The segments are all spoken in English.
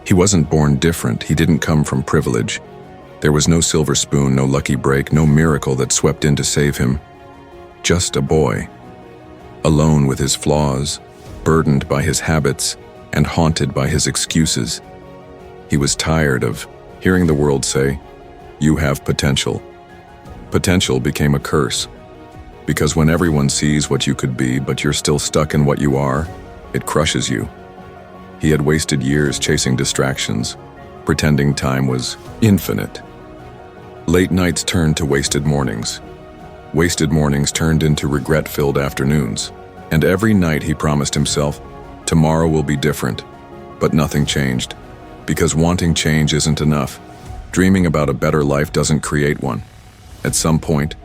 He wasn't born different, he didn't come from privilege. There was no silver spoon, no lucky break, no miracle that swept in to save him. Just a boy, alone with his flaws, burdened by his habits, and haunted by his excuses. He was tired of hearing the world say, "You have potential." Potential became a curse, because when everyone sees what you could be but you're still stuck in what you are, it crushes you. He had wasted years chasing distractions, pretending time was infinite. Late nights turned to wasted mornings. Wasted mornings turned into regret-filled afternoons. And every night he promised himself, tomorrow will be different. But nothing changed, because wanting change isn't enough. Dreaming about a better life doesn't create one. At some point,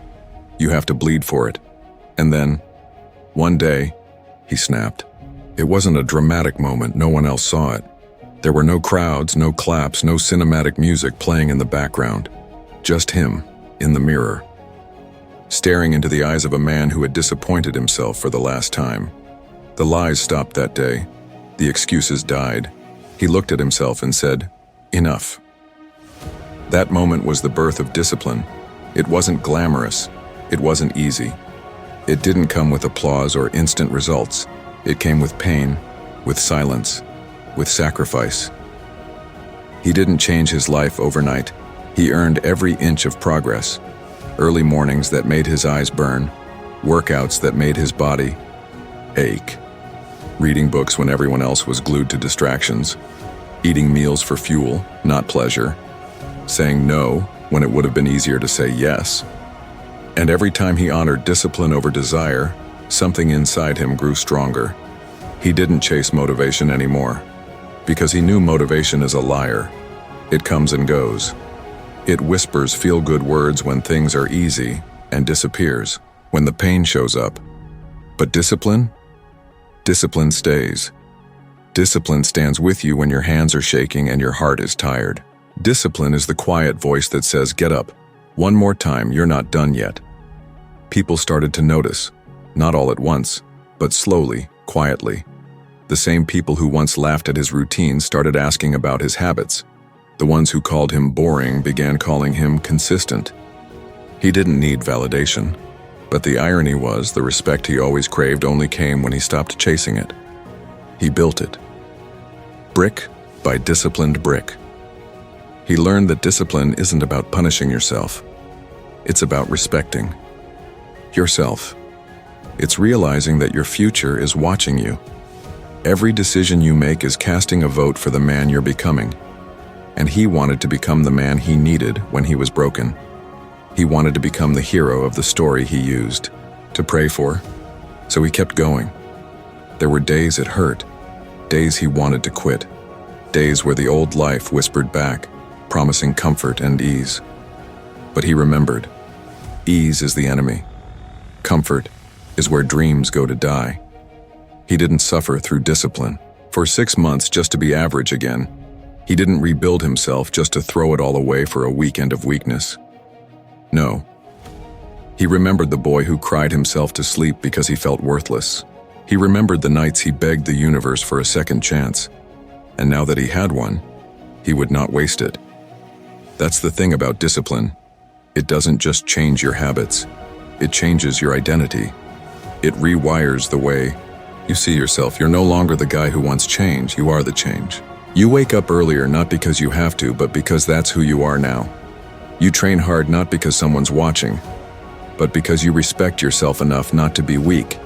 you have to bleed for it. And then, one day, he snapped. It wasn't a dramatic moment, no one else saw it. There were no crowds, no claps, no cinematic music playing in the background. Just him, in the mirror, staring into the eyes of a man who had disappointed himself for the last time. The lies stopped that day. The excuses died. He looked at himself and said, "Enough." That moment was the birth of discipline. It wasn't glamorous. It wasn't easy. It didn't come with applause or instant results. It came with pain, with silence, with sacrifice. He didn't change his life overnight. He earned every inch of progress. Early mornings that made his eyes burn, workouts that made his body ache, reading books when everyone else was glued to distractions, eating meals for fuel, not pleasure, saying no when it would have been easier to say yes. And every time he honored discipline over desire, something inside him grew stronger. He didn't chase motivation anymore, because he knew motivation is a liar. It comes and goes. It whispers feel-good words when things are easy and disappears when the pain shows up. But discipline? Discipline stays. Discipline stands with you when your hands are shaking and your heart is tired. Discipline is the quiet voice that says, "Get up. One more time, you're not done yet." People started to notice, not all at once, but slowly, quietly. The same people who once laughed at his routines started asking about his habits. The ones who called him boring began calling him consistent. He didn't need validation, but the irony was the respect he always craved only came when he stopped chasing it. He built it, brick by disciplined brick. He learned that discipline isn't about punishing yourself. It's about respecting yourself. It's realizing that your future is watching you. Every decision you make is casting a vote for the man you're becoming. And he wanted to become the man he needed when he was broken. He wanted to become the hero of the story he used to pray for. So he kept going. There were days it hurt, days he wanted to quit, days where the old life whispered back, promising comfort and ease. But he remembered, ease is the enemy. Comfort is where dreams go to die. He didn't suffer through discipline for 6 months just to be average again. He didn't rebuild himself just to throw it all away for a weekend of weakness. No. He remembered the boy who cried himself to sleep because he felt worthless. He remembered the nights he begged the universe for a second chance. And now that he had one, he would not waste it. That's the thing about discipline. It doesn't just change your habits. It changes your identity. It rewires the way you see yourself. You're no longer the guy who wants change, you are the change. You wake up earlier not because you have to, but because that's who you are now. You train hard not because someone's watching, but because you respect yourself enough not to be weak.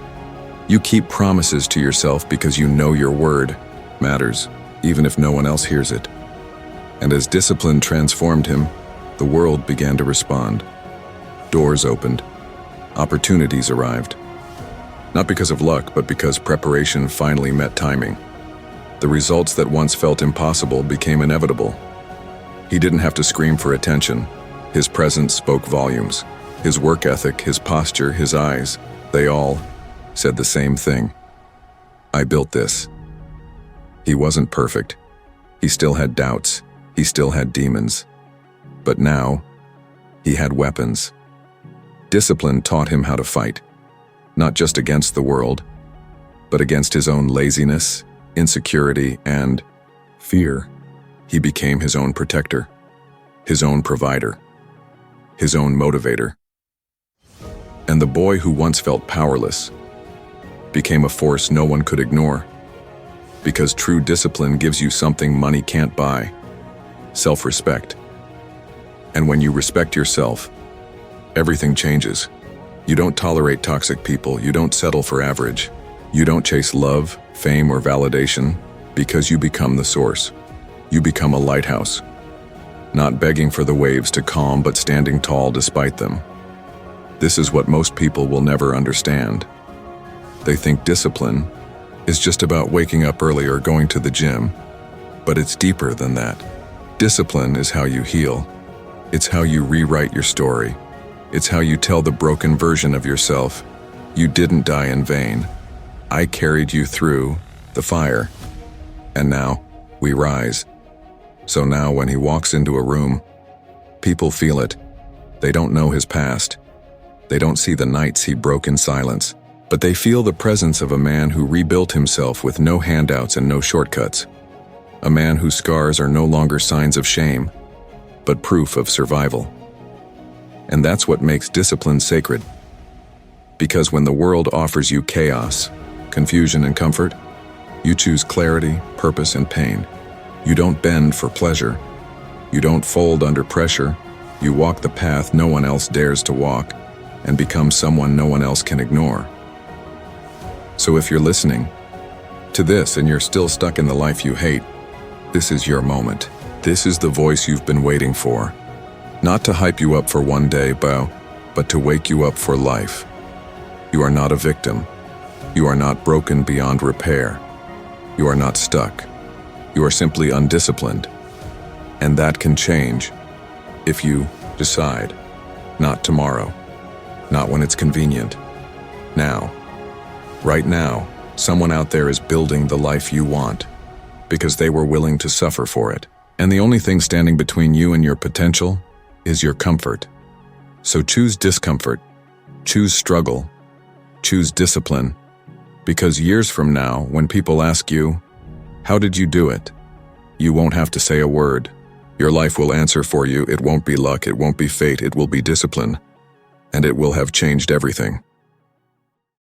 You keep promises to yourself because you know your word matters, even if no one else hears it. And as discipline transformed him, the world began to respond. Doors opened. Opportunities arrived. Not because of luck, but because preparation finally met timing. The results that once felt impossible became inevitable. He didn't have to scream for attention. His presence spoke volumes. His work ethic, his posture, his eyes, they all said the same thing. I built this. He wasn't perfect. He still had doubts. He still had demons. But now, he had weapons. Discipline taught him how to fight, not just against the world, but against his own laziness, insecurity, and fear. He became his own protector, his own provider, his own motivator. And the boy who once felt powerless became a force no one could ignore. Because true discipline gives you something money can't buy: self-respect. And when you respect yourself, everything changes. You don't tolerate toxic people, you don't settle for average. You don't chase love, fame, or validation, because you become the source. You become a lighthouse, not begging for the waves to calm, but standing tall despite them. This is what most people will never understand. They think discipline is just about waking up early or going to the gym, but it's deeper than that. Discipline is how you heal. It's how you rewrite your story. It's how you tell the broken version of yourself, "You didn't die in vain. I carried you through the fire. And now we rise." So now when he walks into a room, people feel it. They don't know his past. They don't see the nights he broke in silence, but they feel the presence of a man who rebuilt himself with no handouts and no shortcuts. A man whose scars are no longer signs of shame, but proof of survival. And that's what makes discipline sacred. Because when the world offers you chaos, confusion, and comfort, you choose clarity, purpose, and pain. You don't bend for pleasure. You don't fold under pressure. You walk the path no one else dares to walk, and become someone no one else can ignore. So if you're listening to this and you're still stuck in the life you hate, this is your moment. This is the voice you've been waiting for. Not to hype you up for one day, but to wake you up for life. You are not a victim. You are not broken beyond repair. You are not stuck. You are simply undisciplined. And that can change if you decide. Not tomorrow. Not when it's convenient. Now. Right now, someone out there is building the life you want because they were willing to suffer for it. And the only thing standing between you and your potential is your comfort. So choose discomfort, choose struggle, choose discipline, because years from now, when people ask you, "How did you do it?" you won't have to say a word. Your life will answer for you. It won't be luck, it won't be fate, it will be discipline, and it will have changed everything.